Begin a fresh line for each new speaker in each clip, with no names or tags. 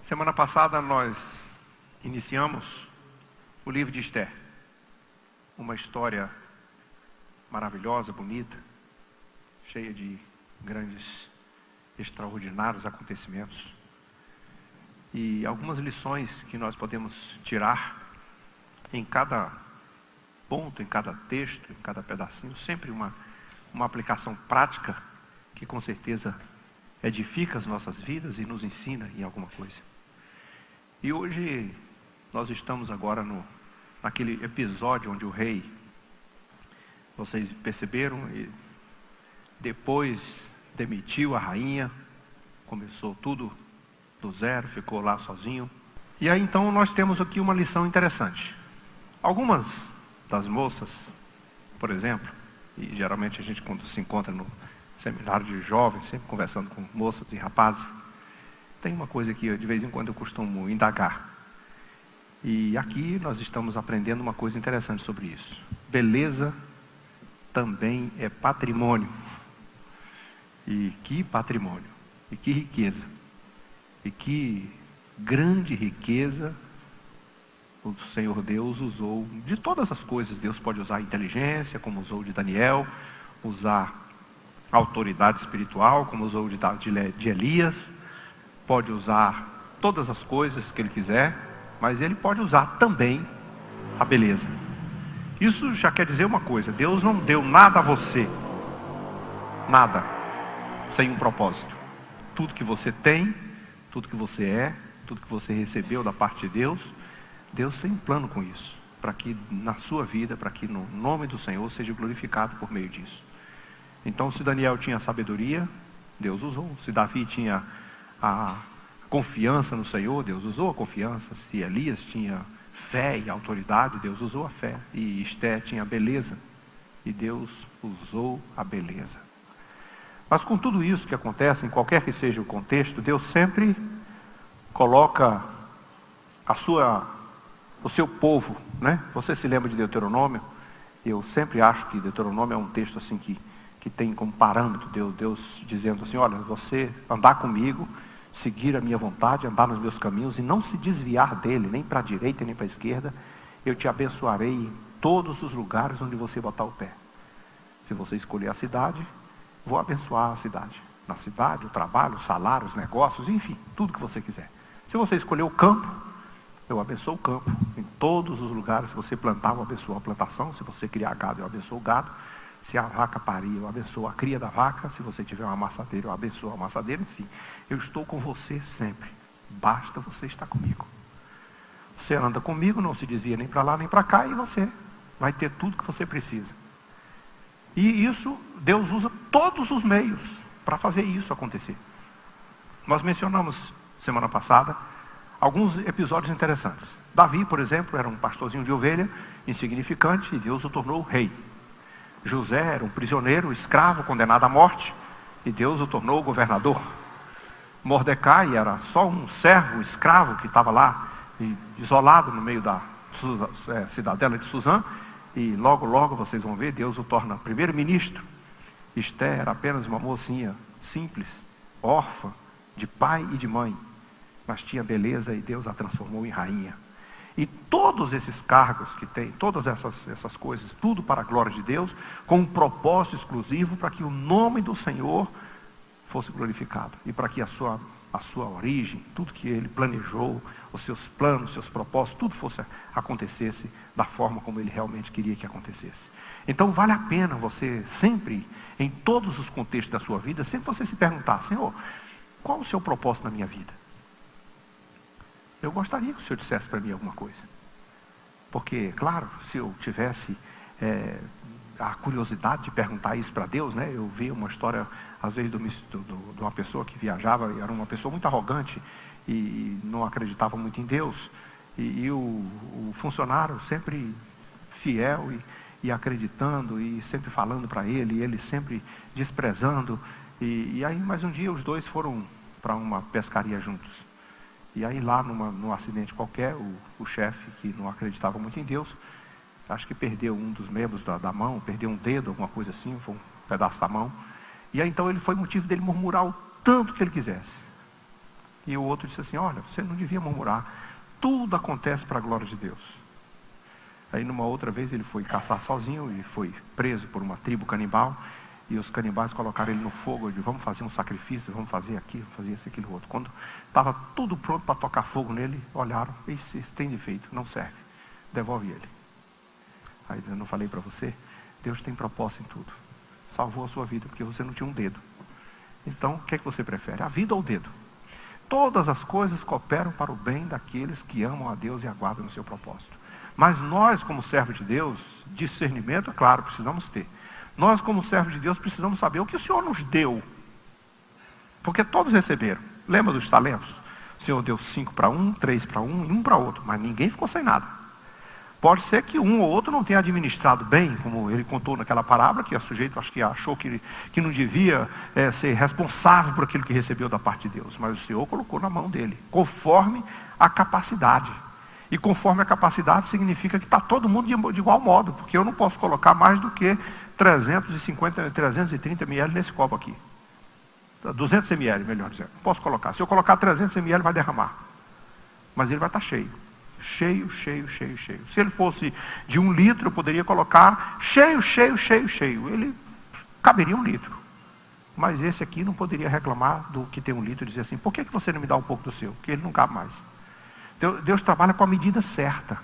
Semana passada nós iniciamos o livro de Esther. Uma história maravilhosa, bonita, cheia de grandes, extraordinários acontecimentos. E algumas lições que nós podemos tirar em cada ponto, em cada texto, em cada pedacinho. Sempre uma aplicação prática que com certeza edifica as nossas vidas e nos ensina em alguma coisa. E hoje nós estamos agora naquele episódio onde o rei, vocês perceberam, depois demitiu a rainha, começou tudo do zero, ficou lá sozinho. E aí então nós temos aqui uma lição interessante. Algumas das moças, por exemplo, e geralmente a gente quando se encontra no seminário de jovens, sempre conversando com moças e rapazes, tem uma coisa que de vez em quando eu costumo indagar. E aqui nós estamos aprendendo uma coisa interessante sobre isso. Beleza também é patrimônio. E que patrimônio, e que riqueza, e que grande riqueza o Senhor Deus usou. De todas as coisas, Deus pode usar a inteligência, como usou de Daniel, usar a autoridade espiritual, como usou de Elias, pode usar todas as coisas que Ele quiser, mas Ele pode usar também a beleza. Isso já quer dizer uma coisa: Deus não deu nada a você, nada, sem um propósito. Tudo que você tem, tudo que você é, tudo que você recebeu da parte de Deus, Deus tem um plano com isso, para que na sua vida, para que no nome do Senhor seja glorificado por meio disso. Então, se Daniel tinha sabedoria, Deus usou. Se Davi tinha a confiança no Senhor, Deus usou a confiança. Se Elias tinha fé e autoridade, Deus usou a fé. E Esther tinha beleza, e Deus usou a beleza. Mas com tudo isso que acontece, em qualquer que seja o contexto, Deus sempre coloca o seu povo, né? Você se lembra de Deuteronômio? Eu sempre acho que Deuteronômio é um texto assim que tem como parâmetro Deus dizendo assim: olha, você andar comigo, seguir a minha vontade, andar nos meus caminhos e não se desviar dele, nem para a direita nem para a esquerda, eu te abençoarei em todos os lugares onde você botar o pé. Se você escolher a cidade, vou abençoar a cidade. Na cidade, o trabalho, o salário, os negócios, enfim, tudo que você quiser. Se você escolher o campo, eu abençoo o campo. Em todos os lugares, se você plantar, eu abençoo a plantação. Se você criar gado, eu abençoo o gado. Se a vaca parir, eu abençoo a cria da vaca. Se você tiver uma amassadeira, eu abençoo a amassadeira. Enfim, eu estou com você sempre. Basta você estar comigo. Você anda comigo, não se desvia nem para lá nem para cá, e você vai ter tudo que você precisa. E isso, Deus usa todos os meios para fazer isso acontecer. Nós mencionamos semana passada alguns episódios interessantes. Davi, por exemplo, era um pastorzinho de ovelha, insignificante, e Deus o tornou rei. José era um prisioneiro, escravo, condenado à morte, e Deus o tornou governador. Mordecai era só um servo, escravo, que estava lá, isolado no meio da cidadela de Suzã, e logo vocês vão ver, Deus o torna primeiro-ministro. Esther era apenas uma mocinha simples, órfã, de pai e de mãe, mas tinha beleza e Deus a transformou em rainha. E todos esses cargos que tem, todas essas coisas, tudo para a glória de Deus, com um propósito exclusivo para que o nome do Senhor fosse glorificado. E para que a sua origem, tudo que Ele planejou, os seus planos, os seus propósitos, tudo acontecesse da forma como Ele realmente queria que acontecesse. Então vale a pena você sempre, em todos os contextos da sua vida, sempre você se perguntar: Senhor, qual o seu propósito na minha vida? Eu gostaria que o Senhor dissesse para mim alguma coisa. Porque, claro, se eu tivesse a curiosidade de perguntar isso para Deus, né? Eu vi uma história, às vezes, de uma pessoa que viajava, e era uma pessoa muito arrogante e não acreditava muito em Deus. E o funcionário sempre fiel e acreditando, e sempre falando para ele, e ele sempre desprezando. E aí, mais um dia, os dois foram para uma pescaria juntos. E aí lá, num acidente qualquer, o chefe, que não acreditava muito em Deus, acho que perdeu um dos membros da mão, perdeu um dedo, alguma coisa assim, foi um pedaço da mão. E aí então foi motivo dele murmurar o tanto que ele quisesse. E o outro disse assim, olha, você não devia murmurar. Tudo acontece para a glória de Deus. Aí numa outra vez ele foi caçar sozinho e foi preso por uma tribo canibal. E os canibais colocaram ele no fogo. Eu disse, vamos fazer um sacrifício, vamos fazer aqui, vamos fazer isso, aquilo, outro. Quando estava tudo pronto para tocar fogo nele, olharam, isso tem defeito, não serve. Devolve ele. Aí eu não falei para você, Deus tem propósito em tudo. Salvou a sua vida, porque você não tinha um dedo. Então, o que é que você prefere? A vida ou o dedo? Todas as coisas cooperam para o bem daqueles que amam a Deus e aguardam no seu propósito. Mas nós, como servos de Deus, discernimento, é claro, precisamos ter. Nós, como servos de Deus, precisamos saber o que o Senhor nos deu. Porque todos receberam. Lembra dos talentos? O Senhor deu 5 para um, 3 para um e 1 para outro. Mas ninguém ficou sem nada. Pode ser que um ou outro não tenha administrado bem, como ele contou naquela parábola, que o sujeito acho que achou que não devia ser responsável por aquilo que recebeu da parte de Deus. Mas o Senhor colocou na mão dele, conforme a capacidade. E conforme a capacidade significa que está todo mundo de igual modo, porque eu não posso colocar mais do que 330 ml nesse copo aqui. 200 ml, melhor dizendo. Posso colocar. Se eu colocar 300 ml, vai derramar. Mas ele vai estar cheio. Cheio, cheio, cheio, cheio. Se ele fosse de 1 litro, eu poderia colocar cheio, cheio, cheio, cheio. Ele caberia 1 litro. Mas esse aqui não poderia reclamar do que tem 1 litro e dizer assim, por que você não me dá um pouco do seu? Porque ele não cabe mais. Deus trabalha com a medida certa.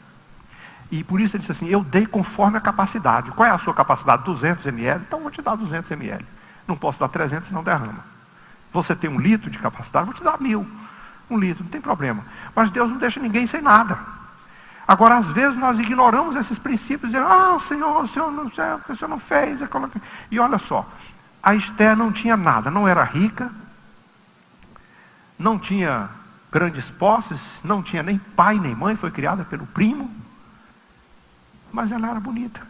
E por isso ele disse assim, eu dei conforme a capacidade. Qual é a sua capacidade? 200 ml? Então eu vou te dar 200 ml. Não posso dar 300, senão derrama. Você tem 1 litro de capacidade, eu vou te dar 1000. 1 litro, não tem problema. Mas Deus não deixa ninguém sem nada. Agora, às vezes, nós ignoramos esses princípios, dizendo, o Senhor não sei, porque o Senhor não fez. E olha só, a Esther não tinha nada, não era rica, não tinha grandes posses, não tinha nem pai nem mãe, foi criada pelo primo, mas ela era bonita.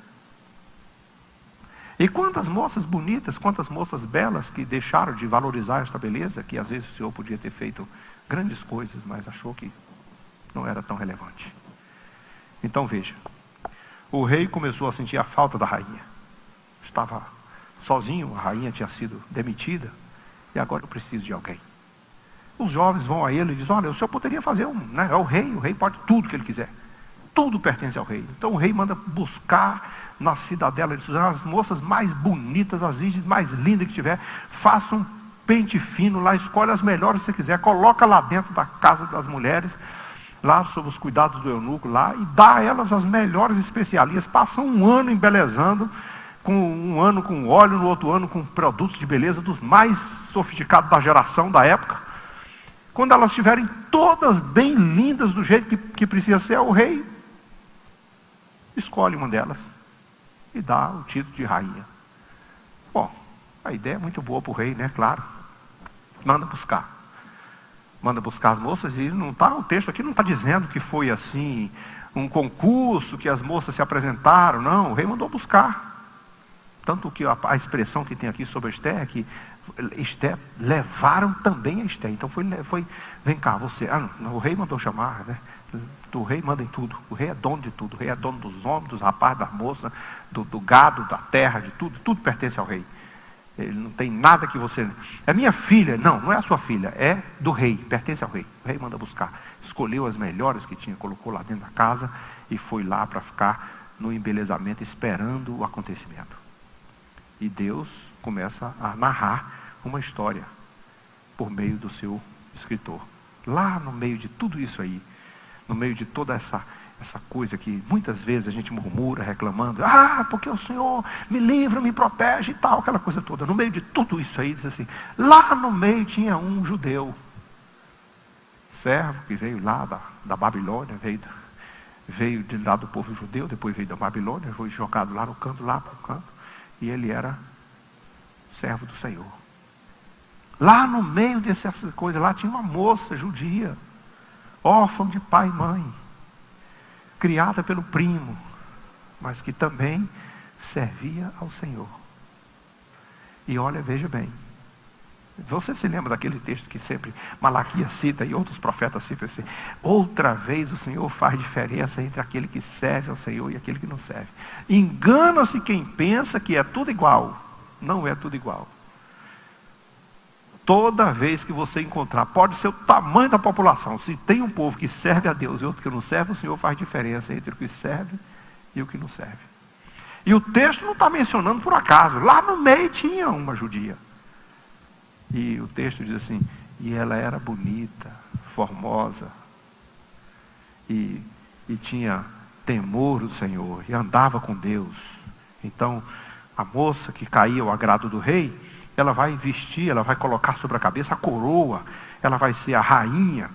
E quantas moças bonitas, quantas moças belas que deixaram de valorizar esta beleza, que às vezes o Senhor podia ter feito grandes coisas, mas achou que não era tão relevante. Então veja, o rei começou a sentir a falta da rainha. Estava sozinho, a rainha tinha sido demitida, e agora eu preciso de alguém. Os jovens vão a ele e dizem, olha, o senhor poderia fazer né? É o rei pode tudo que ele quiser. Tudo pertence ao rei. Então o rei manda buscar na cidadela as moças mais bonitas, as virgens mais lindas que tiver, faça um pente fino lá, escolhe as melhores que você quiser, coloca lá dentro da casa das mulheres, lá sob os cuidados do eunuco lá, e dá a elas as melhores especiarias, passam 1 ano embelezando, um ano com óleo, no outro ano com produtos de beleza dos mais sofisticados da geração da época. Quando elas estiverem todas bem lindas do jeito que precisa ser, o rei escolhe uma delas e dá o título de rainha. Bom, a ideia é muito boa para o rei, né? Claro. Manda buscar. Manda buscar as moças e não tá, o texto aqui não está dizendo que foi assim, um concurso, que as moças se apresentaram. Não, o rei mandou buscar. Tanto que a expressão que tem aqui sobre Esther é que Esther, levaram também a Esther. Então foi vem cá, você. O rei mandou chamar, né? O rei manda em tudo. O rei é dono de tudo. O rei é dono dos homens, dos rapazes, das moças, do gado, da terra, de tudo. Tudo pertence ao rei. Ele não tem nada que você... É minha filha. Não, não é a sua filha. É do rei. Pertence ao rei. O rei manda buscar. Escolheu as melhores que tinha, colocou lá dentro da casa e foi lá para ficar no embelezamento, esperando o acontecimento. E Deus começa a narrar uma história por meio do seu escritor. Lá no meio de tudo isso aí, no meio de toda essa coisa que muitas vezes a gente murmura, reclamando, porque o Senhor me livra, me protege e tal, aquela coisa toda. No meio de tudo isso aí, diz assim, lá no meio tinha um judeu, servo que veio lá da Babilônia, veio de lá do povo judeu, depois veio da Babilônia, foi jogado lá no canto, lá para o canto, e ele era servo do Senhor. Lá no meio dessas coisas, lá tinha uma moça judia, órfã de pai e mãe, criada pelo primo, mas que também servia ao Senhor. E olha, veja bem, você se lembra daquele texto que sempre Malaquias cita e outros profetas citam assim, outra vez o Senhor faz diferença entre aquele que serve ao Senhor e aquele que não serve. Engana-se quem pensa que é tudo igual. Não é tudo igual. Toda vez que você encontrar, pode ser o tamanho da população, se tem um povo que serve a Deus e outro que não serve, o Senhor faz diferença entre o que serve e o que não serve. E o texto não está mencionando por acaso. Lá no meio tinha uma judia. E o texto diz assim, e ela era bonita, formosa, e tinha temor do Senhor, e andava com Deus. Então, a moça que caía ao agrado do rei, ela vai vestir, ela vai colocar sobre a cabeça a coroa, ela vai ser a rainha.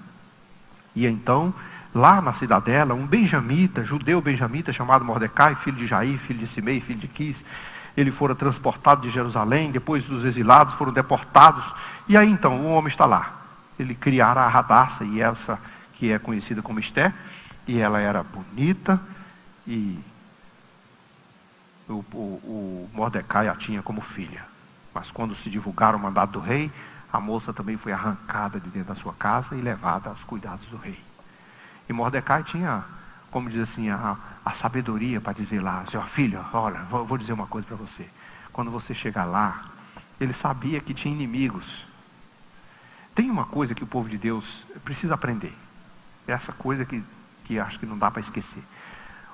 E então, lá na cidadela, um benjamita, judeu benjamita, chamado Mordecai, filho de Jair, filho de Simei, filho de Quis, ele fora transportado de Jerusalém, depois os exilados foram deportados, e aí então, o homem está lá. Ele criara a Radassa, e essa que é conhecida como Esté, e ela era bonita, e o Mordecai a tinha como filha. Mas quando se divulgaram o mandado do rei, a moça também foi arrancada de dentro da sua casa e levada aos cuidados do rei. E Mordecai tinha, como diz assim, a sabedoria para dizer lá, assim, ó, filho, olha, vou dizer uma coisa para você. Quando você chegar lá, ele sabia que tinha inimigos. Tem uma coisa que o povo de Deus precisa aprender. Essa coisa que acho que não dá para esquecer.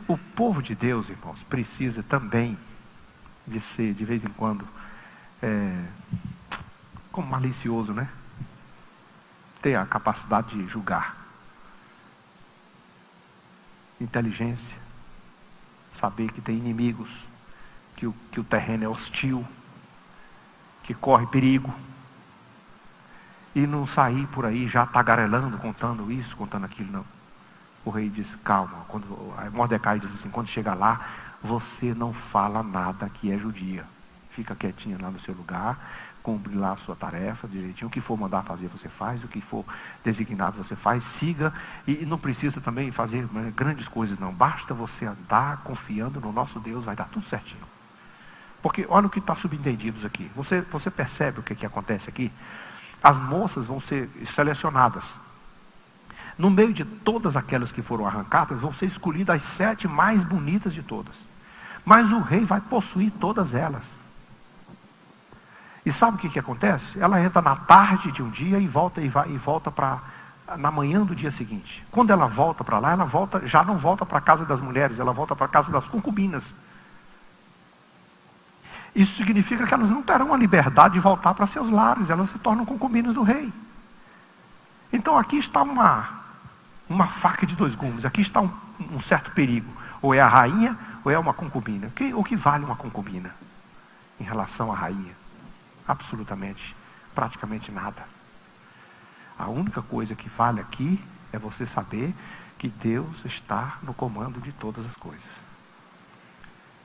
O povo de Deus, irmãos, precisa também de ser, de vez em quando, como malicioso, né? Ter a capacidade de julgar. Inteligência. Saber que tem inimigos, que o terreno é hostil, que corre perigo. E não sair por aí já tagarelando, contando isso, contando aquilo, não. O rei diz, calma. Mordecai diz assim, quando chega lá, você não fala nada que é judia. Fica quietinha lá no seu lugar, cumpre lá a sua tarefa direitinho. O que for mandar fazer, você faz. O que for designado, você faz. Siga. E não precisa também fazer grandes coisas, não. Basta você andar confiando no nosso Deus, vai dar tudo certinho. Porque olha o que está subentendido aqui. Você percebe o que acontece aqui? As moças vão ser selecionadas. No meio de todas aquelas que foram arrancadas, vão ser escolhidas as 7 mais bonitas de todas. Mas o rei vai possuir todas elas. E sabe o que acontece? Ela entra na tarde de um dia e volta para na manhã do dia seguinte. Quando ela volta para lá, já não volta para a casa das mulheres, ela volta para a casa das concubinas. Isso significa que elas não terão a liberdade de voltar para seus lares, elas se tornam concubinas do rei. Então aqui está uma faca de 2 gumes, aqui está um certo perigo. Ou é a rainha, ou é uma concubina. O que vale uma concubina em relação à rainha? Absolutamente, praticamente nada. A única coisa que vale aqui é você saber que Deus está no comando de todas as coisas.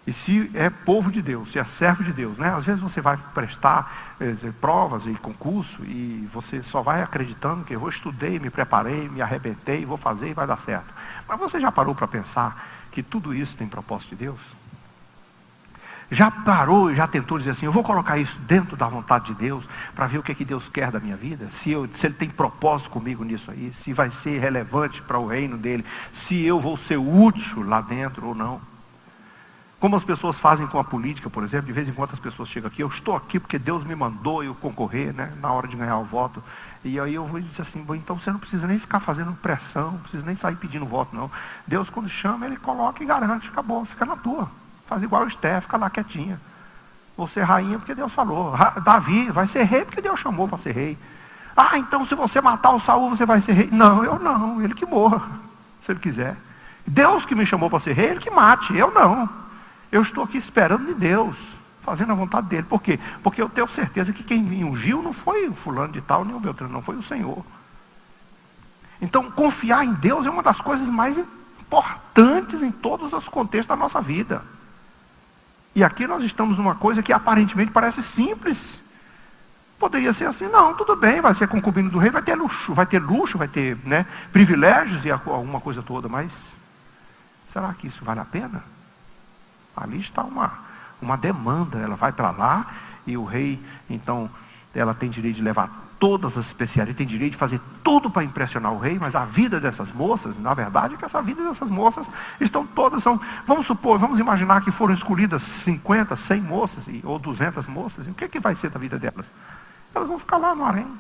E se é povo de Deus, se é servo de Deus, né? Às vezes você vai prestar provas e concurso e você só vai acreditando que eu estudei, me preparei, me arrebentei, vou fazer e vai dar certo. Mas você já parou para pensar que tudo isso tem propósito de Deus? Já parou e já tentou dizer assim, eu vou colocar isso dentro da vontade de Deus para ver o que Deus quer da minha vida? Se Ele tem propósito comigo nisso aí, se vai ser relevante para o reino dele, se eu vou ser útil lá dentro ou não. Como as pessoas fazem com a política, por exemplo, de vez em quando as pessoas chegam aqui, eu estou aqui porque Deus me mandou eu concorrer, né, na hora de ganhar o voto. E aí eu vou dizer assim, bom, então você não precisa nem ficar fazendo pressão, não precisa nem sair pedindo voto, não. Deus, quando chama, Ele coloca e garante, acabou, fica na tua. Faz igual o Esté, fica lá quietinha. Vou ser rainha porque Deus falou. Davi vai ser rei porque Deus chamou para ser rei. Ah, então se você matar o Saul, você vai ser rei. Não, eu não, ele que morra, se ele quiser. Deus que me chamou para ser rei, ele que mate, eu não. Eu estou aqui esperando de Deus, fazendo a vontade dele. Por quê? Porque eu tenho certeza que quem me ungiu não foi o fulano de tal, nem o Beltrano, não foi o Senhor. Então, confiar em Deus é uma das coisas mais importantes em todos os contextos da nossa vida. E aqui nós estamos numa coisa que aparentemente parece simples. Poderia ser assim, não, tudo bem, vai ser concubino do rei, vai ter luxo, vai ter, né, privilégios e alguma coisa toda, mas será que isso vale a pena? Ali está uma demanda, ela vai para lá e o rei, então, ela tem direito de levar todas as especiarias, tem direito de fazer tudo para impressionar o rei, mas a vida dessas moças, na verdade, é que essa vida dessas moças estão todas, vamos imaginar que foram escolhidas 50, 100 moças, ou 200 moças, e o que vai ser da vida delas? Elas vão ficar lá no harém.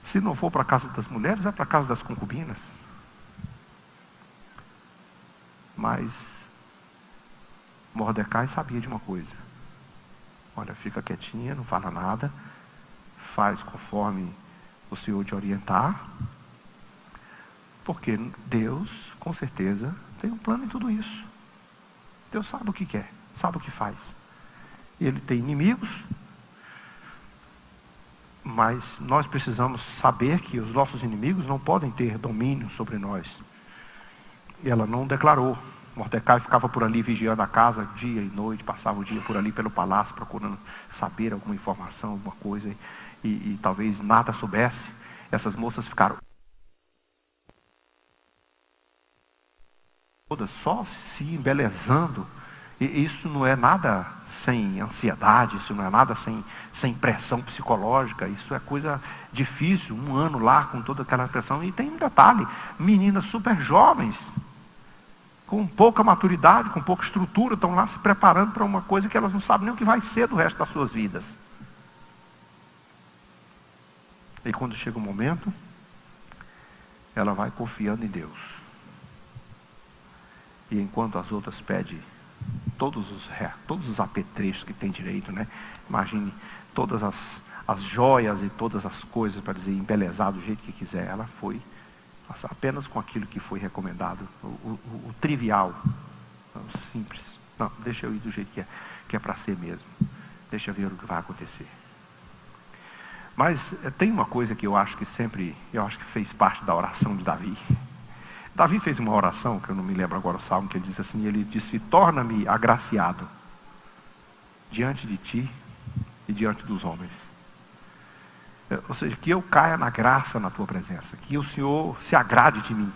Se não for para a casa das mulheres, é para a casa das concubinas. Mas Mordecai sabia de uma coisa. Olha, fica quietinha, não fala nada. Faz conforme o Senhor te orientar. Porque Deus, com certeza, tem um plano em tudo isso. Deus sabe o que quer, sabe o que faz. Ele tem inimigos, mas nós precisamos saber que os nossos inimigos não podem ter domínio sobre nós. E ela não declarou. Mordecai ficava por ali vigiando a casa dia e noite, passava o dia por ali pelo palácio, procurando saber alguma informação, alguma coisa, e talvez nada soubesse. Essas moças ficaram todas só se embelezando. E isso não é nada sem ansiedade, isso não é nada sem pressão psicológica, isso é coisa difícil, 1 ano lá com toda aquela pressão. E tem um detalhe, meninas super jovens, com pouca maturidade, com pouca estrutura, estão lá se preparando para uma coisa que elas não sabem nem o que vai ser do resto das suas vidas. E quando chega o momento, ela vai confiando em Deus. E enquanto as outras pedem todos os apetrechos que tem direito, né? Imagine todas as joias e todas as coisas, para dizer, embelezar do jeito que quiser. Ela foi apenas com aquilo que foi recomendado, o trivial, o simples. Não, deixa eu ir do jeito que é para ser mesmo. Deixa eu ver o que vai acontecer. Mas tem uma coisa que eu acho que fez parte da oração de Davi. Davi fez uma oração, que eu não me lembro agora o salmo, que ele diz assim, ele disse: torna-me agraciado diante de ti e diante dos homens. Ou seja, que eu caia na graça na tua presença, que o Senhor se agrade de mim,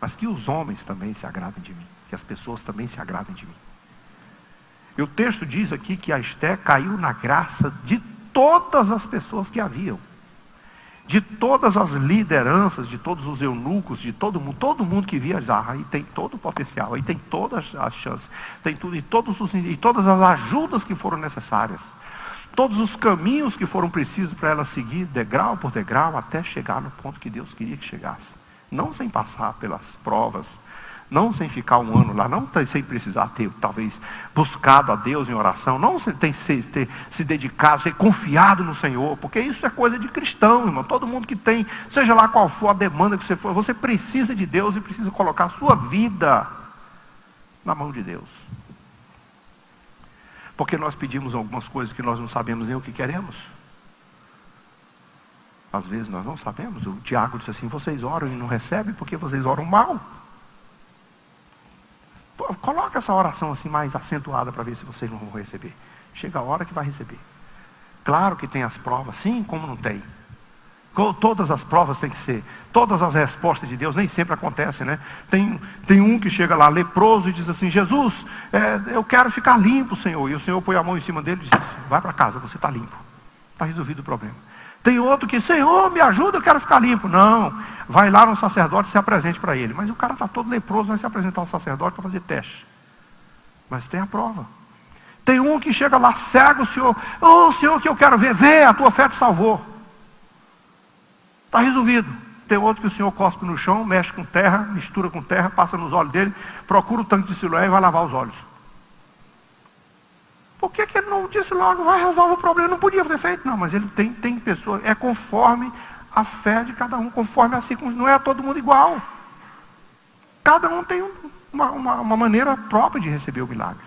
mas que os homens também se agradem de mim, que as pessoas também se agradem de mim. E o texto diz aqui que a Esté caiu na graça de todas as pessoas que haviam, de todas as lideranças, de todos os eunucos, de todo mundo que via, diz, aí tem todo o potencial, aí tem todas as chances, tem tudo, e todas as ajudas que foram necessárias, todos os caminhos que foram precisos para ela seguir, degrau por degrau, até chegar no ponto que Deus queria que chegasse. Não sem passar pelas provas, não sem ficar 1 ano lá, não sem precisar ter, talvez, buscado a Deus em oração, não sem ter se dedicado, ser confiado no Senhor, porque isso é coisa de cristão, irmão. Todo mundo que tem, seja lá qual for a demanda que você for, você precisa de Deus e precisa colocar a sua vida na mão de Deus. Porque nós pedimos algumas coisas que nós não sabemos nem o que queremos. Às vezes nós não sabemos. O Tiago disse assim: vocês oram e não recebem porque vocês oram mal. Coloca essa oração assim mais acentuada para ver se vocês não vão receber. Chega a hora que vai receber. Claro que tem as provas, sim, como não tem. Todas as provas tem que ser, todas as respostas de Deus nem sempre acontecem, né? Tem um que chega lá leproso e diz assim: Jesus, eu quero ficar limpo, Senhor. E o Senhor põe a mão em cima dele e diz assim: vai para casa, você está limpo, está resolvido o problema. Tem outro que: Senhor, me ajuda, eu quero ficar limpo. Não, vai lá no sacerdote e se apresente para ele. Mas o cara está todo leproso, vai se apresentar ao sacerdote para fazer teste. Mas tem a prova. Tem um que chega lá cego, o Senhor: ô Senhor, que eu quero ver, vê, a tua fé te salvou. Está resolvido. Tem outro que o Senhor cospe no chão, mexe com terra, mistura com terra, passa nos olhos dele, procura o tanque de Siloé e vai lavar os olhos. Por que ele não disse logo, vai resolver o problema? Não podia ter feito, não, mas ele tem pessoas, é conforme a fé de cada um, conforme a circunstância, não é todo mundo igual. Cada um tem uma maneira própria de receber o milagre.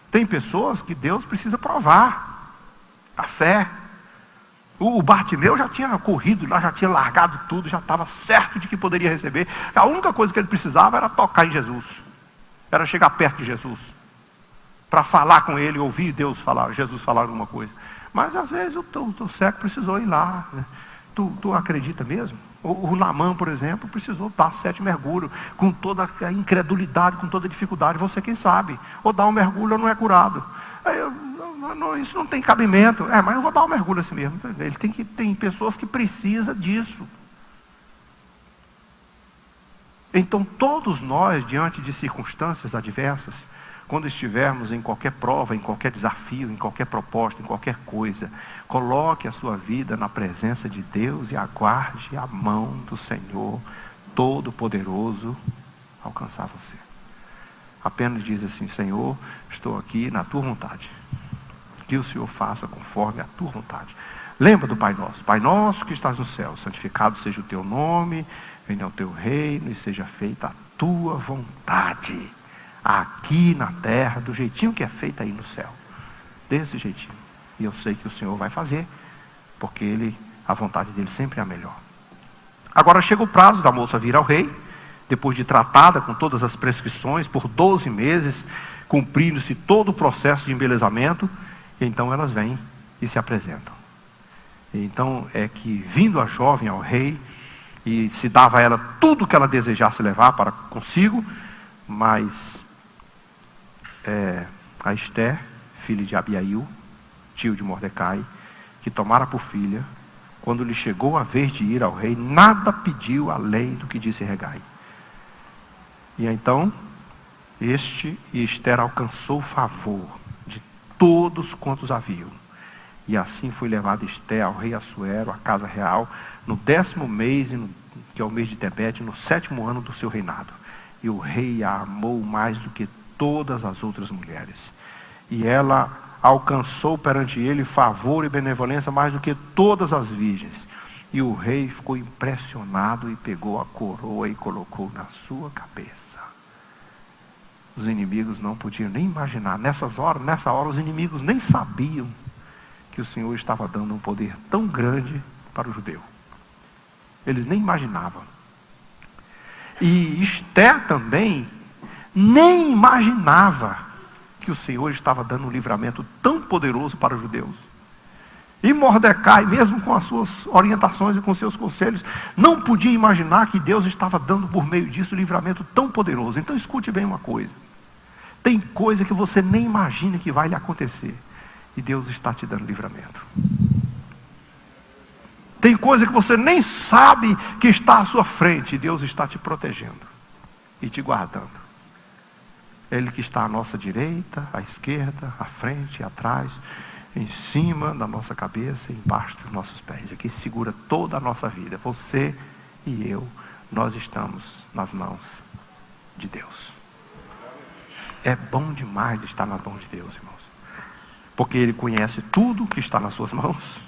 Tem pessoas que Deus precisa provar a fé. O Bartimeu já tinha corrido lá, já tinha largado tudo, já estava certo de que poderia receber. A única coisa que ele precisava era tocar em Jesus, era chegar perto de Jesus, para falar com ele, ouvir Deus falar, Jesus falar alguma coisa. Mas às vezes o cego precisou ir lá, né? Tu acredita mesmo? O Naamã, por exemplo, precisou dar 7 mergulhos, com toda a incredulidade, com toda a dificuldade. Você quem sabe, ou dá um mergulho ou não é curado. Isso não tem cabimento. Mas eu vou dar um mergulho assim mesmo. Tem pessoas que precisam disso. Então todos nós, diante de circunstâncias adversas, quando estivermos em qualquer prova, em qualquer desafio, em qualquer proposta, em qualquer coisa, coloque a sua vida na presença de Deus e aguarde a mão do Senhor Todo-Poderoso alcançar você. Apenas diz assim: Senhor, estou aqui na tua vontade. Que o Senhor faça conforme a tua vontade. Lembra do Pai Nosso. Pai nosso que estás no céu, santificado seja o teu nome, venha o teu reino e seja feita a tua vontade. Aqui na terra, do jeitinho que é feita aí no céu. Desse jeitinho. E eu sei que o Senhor vai fazer, porque a vontade dele sempre é a melhor. Agora chega o prazo da moça vir ao rei, depois de tratada com todas as prescrições, por 12 meses, cumprindo-se todo o processo de embelezamento, e então elas vêm e se apresentam. E então é que, vindo a jovem ao rei, e se dava a ela tudo o que ela desejasse levar para consigo, mas a Esther, filha de Abiail, tio de Mordecai, que tomara por filha, quando lhe chegou a vez de ir ao rei, nada pediu além do que disse Hegai. E então, Esther alcançou o favor de todos quantos haviam. E assim foi levada Esther ao rei Assuero, à casa real, no 10º mês, que é o mês de Tebete, no 7º ano do seu reinado. E o rei a amou mais do que todas as outras mulheres. E ela alcançou perante ele favor e benevolência mais do que todas as virgens. E o rei ficou impressionado e pegou a coroa e colocou na sua cabeça. Os inimigos não podiam nem imaginar. Nessa hora, os inimigos nem sabiam que o Senhor estava dando um poder tão grande para o judeu. Eles nem imaginavam. E Esther também nem imaginava que o Senhor estava dando um livramento tão poderoso para os judeus. E Mordecai, mesmo com as suas orientações e com seus conselhos, não podia imaginar que Deus estava dando por meio disso um livramento tão poderoso. Então escute bem uma coisa. Tem coisa que você nem imagina que vai lhe acontecer. E Deus está te dando livramento. Tem coisa que você nem sabe que está à sua frente. E Deus está te protegendo e te guardando. Ele que está à nossa direita, à esquerda, à frente, atrás, em cima da nossa cabeça e embaixo dos nossos pés. Aqui segura toda a nossa vida. Você e eu, nós estamos nas mãos de Deus. É bom demais estar nas mãos de Deus, irmãos. Porque Ele conhece tudo que está nas suas mãos.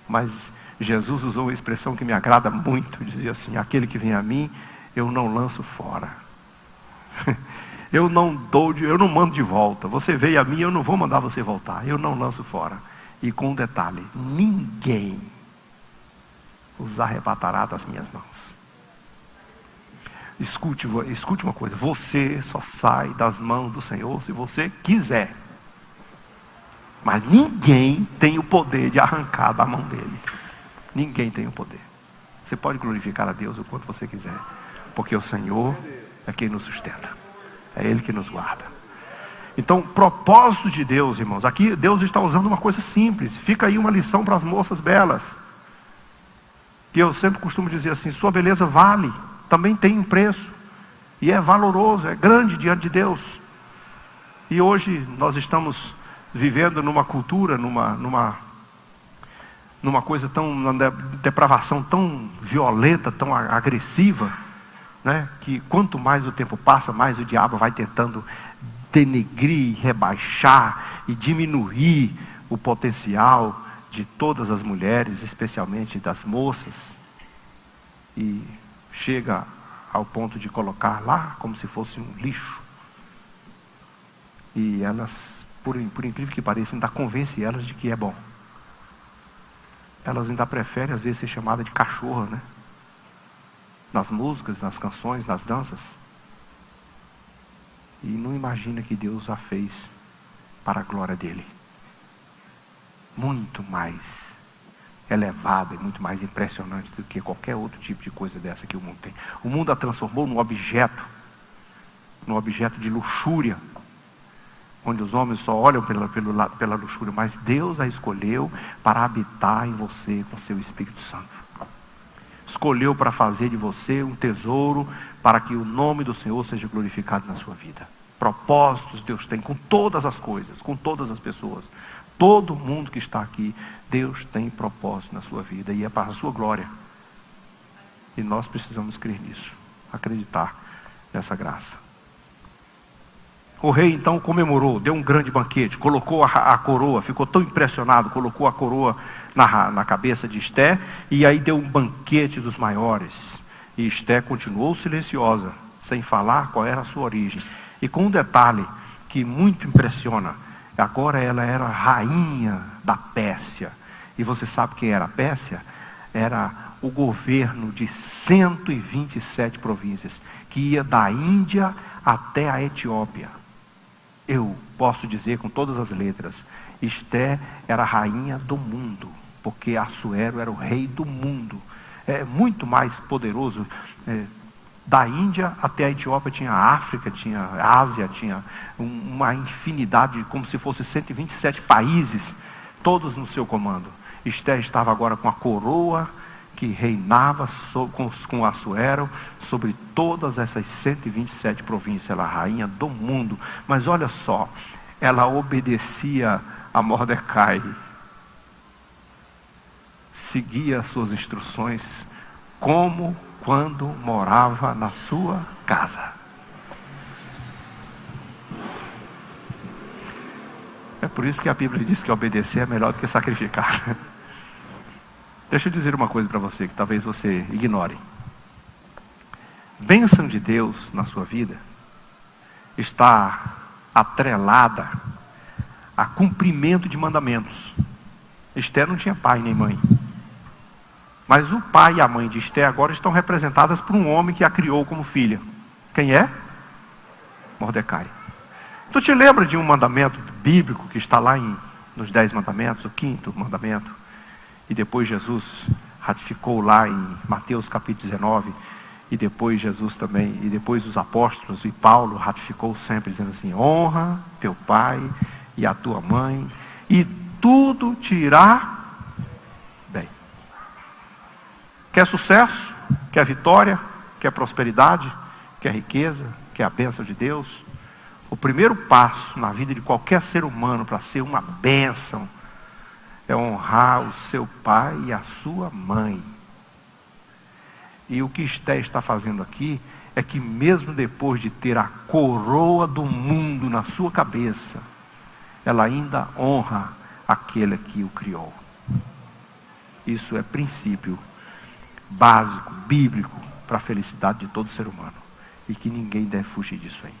Mas Jesus usou uma expressão que me agrada muito. Dizia assim: aquele que vem a mim, eu não lanço fora. Eu não mando de volta. Você veio a mim, eu não vou mandar você voltar. Eu não lanço fora. E com um detalhe: ninguém os arrebatará das minhas mãos. Escute uma coisa: você só sai das mãos do Senhor se você quiser. Mas ninguém tem o poder de arrancar da mão dele. Ninguém tem o poder. Você pode glorificar a Deus o quanto você quiser, porque o Senhor é quem nos sustenta. É Ele que nos guarda. Então, propósito de Deus, irmãos. Aqui Deus está usando uma coisa simples. Fica aí uma lição para as moças belas. Que eu sempre costumo dizer assim: sua beleza vale, também tem um preço. E é valoroso, é grande diante de Deus. E hoje nós estamos vivendo numa cultura, numa coisa tão, numa depravação tão violenta, tão agressiva, né? Que quanto mais o tempo passa, mais o diabo vai tentando denegrir, rebaixar e diminuir o potencial de todas as mulheres, especialmente das moças, e chega ao ponto de colocar lá como se fosse um lixo. E elas, por incrível que pareça, ainda convence elas de que é bom. Elas ainda preferem às vezes ser chamadas de cachorra, né? Nas músicas, nas canções, nas danças. E não imagina que Deus a fez para a glória dele. Muito mais elevada e muito mais impressionante do que qualquer outro tipo de coisa dessa que o mundo tem. O mundo a transformou num objeto de luxúria, onde os homens só olham pela luxúria, mas Deus a escolheu para habitar em você com seu Espírito Santo. Escolheu para fazer de você um tesouro, para que o nome do Senhor seja glorificado na sua vida. Propósitos Deus tem com todas as coisas, com todas as pessoas. Todo mundo que está aqui, Deus tem propósito na sua vida e é para a sua glória. E nós precisamos crer nisso, acreditar nessa graça. O rei então comemorou, deu um grande banquete, colocou a coroa, ficou tão impressionado, colocou a coroa na cabeça de Esté, e aí deu um banquete dos maiores. E Esté continuou silenciosa, sem falar qual era a sua origem. E com um detalhe que muito impressiona, agora ela era rainha da Pérsia. E você sabe quem era a Pérsia? Era o governo de 127 províncias, que ia da Índia até a Etiópia. Eu posso dizer com todas as letras, Esté era a rainha do mundo, porque Assuero era o rei do mundo. É muito mais poderoso. Da Índia até a Etiópia tinha a África, tinha a Ásia, tinha uma infinidade, como se fosse 127 países, todos no seu comando. Esté estava agora com a coroa que reinava com Assuero sobre todas essas 127 províncias. Ela era a rainha do mundo. Mas olha só, ela obedecia a Mordecai, seguia as suas instruções, como quando morava na sua casa. É por isso que a Bíblia diz que obedecer é melhor do que sacrificar. Deixa eu dizer uma coisa para você, que talvez você ignore. Bênção de Deus na sua vida está atrelada a cumprimento de mandamentos. Esté não tinha pai nem mãe. Mas o pai e a mãe de Esté agora estão representadas por um homem que a criou como filha. Quem é? Mordecai. Tu te lembra de um mandamento bíblico que está lá nos 10 mandamentos, o 5º mandamento? E depois Jesus ratificou lá em Mateus capítulo 19. E depois Jesus também, e depois os apóstolos e Paulo ratificou sempre, dizendo assim: honra teu pai e a tua mãe, e tudo te irá bem. Quer sucesso? Quer vitória? Quer prosperidade? Quer riqueza? Quer a bênção de Deus? O primeiro passo na vida de qualquer ser humano para ser uma bênção é honrar o seu pai e a sua mãe. E o que Esté está fazendo aqui é que mesmo depois de ter a coroa do mundo na sua cabeça, ela ainda honra aquele que o criou. Isso é princípio básico, bíblico, para a felicidade de todo ser humano. E que ninguém deve fugir disso aí.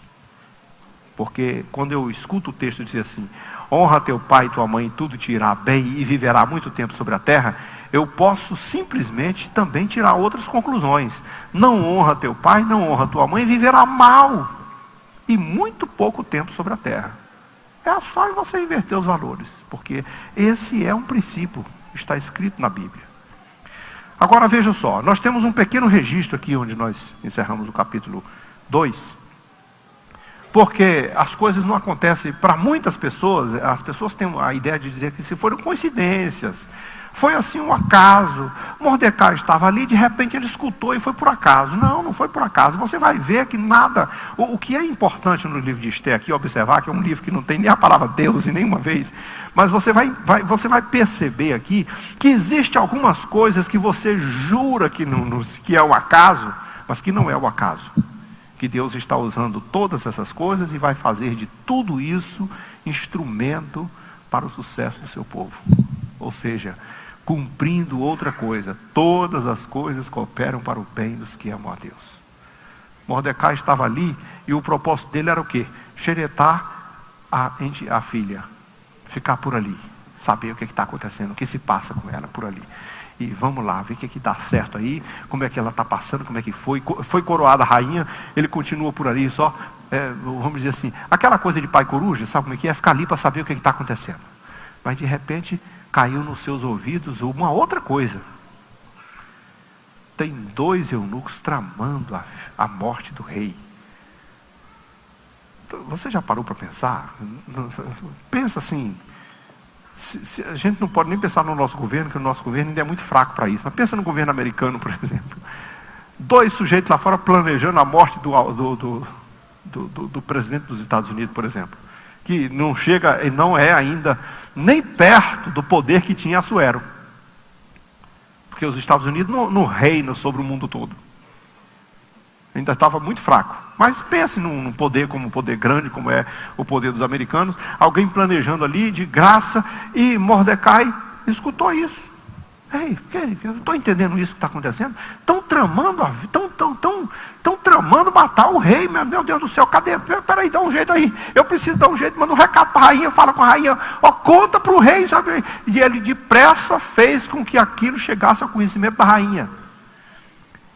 Porque quando eu escuto o texto dizer assim: honra teu pai e tua mãe, e tudo te irá bem, e viverá muito tempo sobre a terra, eu posso simplesmente também tirar outras conclusões. Não honra teu pai, não honra tua mãe, e viverá mal, e muito pouco tempo sobre a terra. É só você inverter os valores, porque esse é um princípio, está escrito na Bíblia. Agora veja só, nós temos um pequeno registro aqui, onde nós encerramos o capítulo 2, porque as coisas não acontecem, para muitas pessoas, as pessoas têm a ideia de dizer que se foram coincidências, foi assim um acaso, Mordecai estava ali, de repente ele escutou e foi por acaso. Não, não foi por acaso. Você vai ver que nada, o que é importante no livro de Esté aqui, observar que é um livro que não tem nem a palavra Deus em nenhuma vez, mas você vai perceber aqui que existe algumas coisas que você jura que é um acaso, mas que não é o acaso. Que Deus está usando todas essas coisas e vai fazer de tudo isso instrumento para o sucesso do seu povo. Ou seja, cumprindo outra coisa: todas as coisas cooperam para o bem dos que amam a Deus. Mordecai estava ali e o propósito dele era o quê? Xeretar a filha, ficar por ali, saber o que está acontecendo, o que se passa com ela por ali. E vamos lá, ver o que dá certo aí, como é que ela está passando, como é que foi coroada a rainha, ele continua por ali só, vamos dizer assim, aquela coisa de pai coruja, sabe como é que é? Ficar ali para saber o que está acontecendo. Mas de repente caiu nos seus ouvidos uma outra coisa. Tem 2 eunucos tramando a morte do rei. Você já parou para pensar? Pensa assim, a gente não pode nem pensar no nosso governo, que o nosso governo ainda é muito fraco para isso. Mas pensa no governo americano, por exemplo. 2 sujeitos lá fora planejando a morte do presidente dos Estados Unidos, por exemplo, que não chega e não é ainda nem perto do poder que tinha Assuero. Porque os Estados Unidos não reinam sobre o mundo todo. Ainda estava muito fraco. Mas pense num poder como um poder grande, como é o poder dos americanos, alguém planejando ali de graça, e Mordecai escutou isso. Ei, eu estou entendendo isso que está acontecendo. Estão tramando matar o rei, meu Deus do céu, cadê? Peraí, dá um jeito aí. Eu preciso dar um jeito, manda um recado para a rainha, fala com a rainha, conta para o rei, sabe? E ele depressa fez com que aquilo chegasse ao conhecimento da rainha.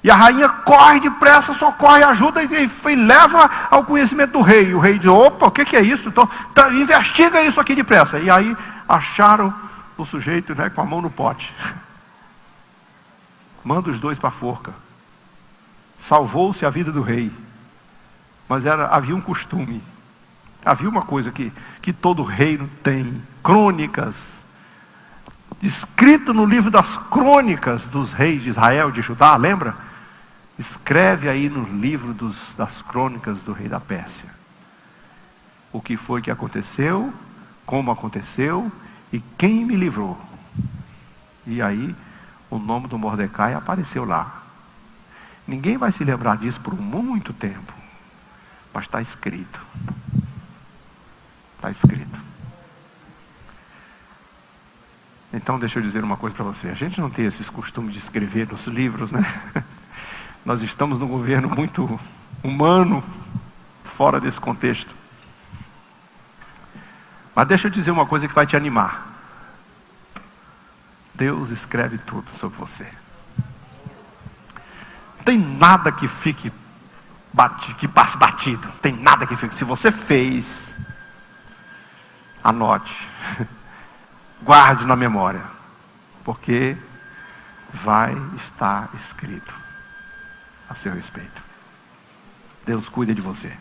E a rainha corre depressa, socorre, ajuda e leva ao conhecimento do rei. E o rei diz, opa, o que é isso? Então, investiga isso aqui depressa. E aí acharam o sujeito, né, com a mão no pote. Manda os dois para a forca. Salvou-se a vida do rei. Mas havia um costume. Havia uma coisa que todo reino tem. Crônicas. Escrito no livro das crônicas dos reis de Israel, de Judá, lembra? Escreve aí no livro das crônicas do rei da Pérsia. O que foi que aconteceu, como aconteceu e quem me livrou. E aí o nome do Mordecai apareceu lá. Ninguém vai se lembrar disso por muito tempo. Mas está escrito. Está escrito. Então deixa eu dizer uma coisa para você. A gente não tem esses costumes de escrever nos livros, né? Nós estamos num governo muito humano, fora desse contexto. Mas deixa eu dizer uma coisa que vai te animar. Deus escreve tudo sobre você. Não tem nada que fique que passe batido. Não tem nada que fique. Se você fez, anote. Guarde na memória. Porque vai estar escrito a seu respeito. Deus cuida de você.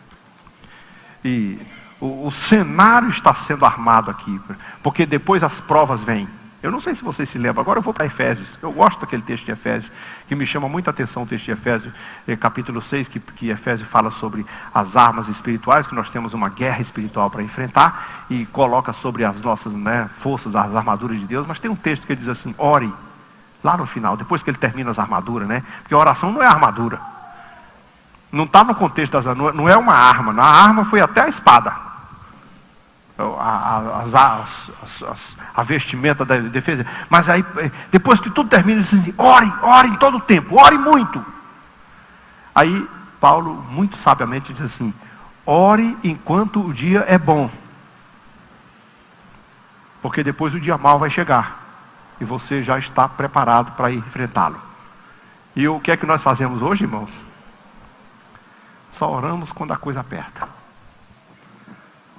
E o cenário está sendo armado aqui. Porque depois as provas vêm. Eu não sei se vocês se lembram. Agora eu vou para Efésios. Eu gosto daquele texto de Efésios, que me chama muita atenção o texto de Efésios, capítulo 6, que Efésios fala sobre as armas espirituais, que nós temos uma guerra espiritual para enfrentar, e coloca sobre as nossas, forças, as armaduras de Deus. Mas tem um texto que diz assim, ore, lá no final, depois que ele termina as armaduras, porque a oração não é armadura. Não está no contexto das armaduras, não é uma arma. A arma foi até a espada. A vestimenta da defesa. Mas aí, depois que tudo termina, ele diz assim, ore em todo o tempo, ore muito. Aí Paulo muito sabiamente diz assim, ore enquanto o dia é bom, porque depois o dia mau vai chegar e você já está preparado para enfrentá-lo. E o que é que nós fazemos hoje, irmãos? Só oramos quando a coisa aperta.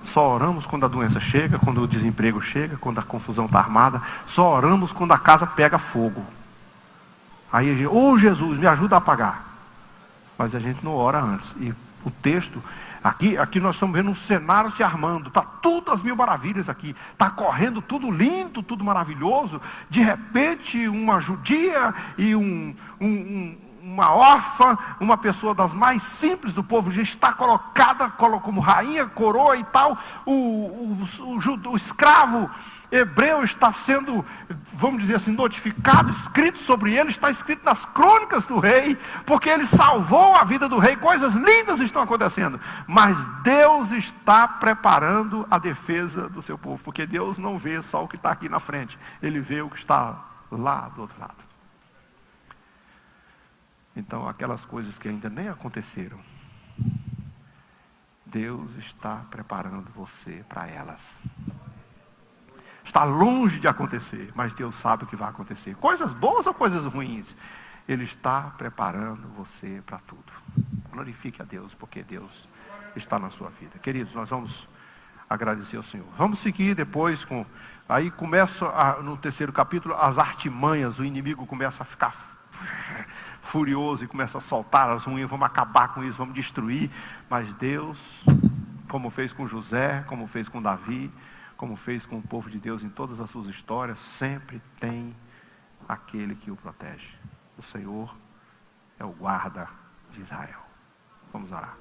Só oramos quando a doença chega, quando o desemprego chega, quando a confusão está armada. Só oramos quando a casa pega fogo. Aí a gente, Jesus, me ajuda a apagar. Mas a gente não ora antes. E o texto, aqui nós estamos vendo um cenário se armando. Está tudo às mil maravilhas aqui. Está correndo tudo lindo, tudo maravilhoso. De repente, uma judia e uma órfã, uma pessoa das mais simples do povo, já está colocada como rainha, coroa e tal. O escravo hebreu está sendo, vamos dizer assim, notificado, escrito sobre ele, está escrito nas crônicas do rei, porque ele salvou a vida do rei. Coisas lindas estão acontecendo, mas Deus está preparando a defesa do seu povo, porque Deus não vê só o que está aqui na frente, Ele vê o que está lá do outro lado. Então, aquelas coisas que ainda nem aconteceram, Deus está preparando você para elas. Está longe de acontecer, mas Deus sabe o que vai acontecer. Coisas boas ou coisas ruins, Ele está preparando você para tudo. Glorifique a Deus, porque Deus está na sua vida. Queridos, nós vamos agradecer ao Senhor. Vamos seguir depois com... Aí começa no terceiro capítulo, as artimanhas. O inimigo começa a ficar furioso e começa a soltar as unhas. Vamos acabar com isso, vamos destruir. Mas Deus, como fez com José, como fez com Davi, como fez com o povo de Deus em todas as suas histórias, sempre tem aquele que o protege. O Senhor é o guarda de Israel. Vamos orar.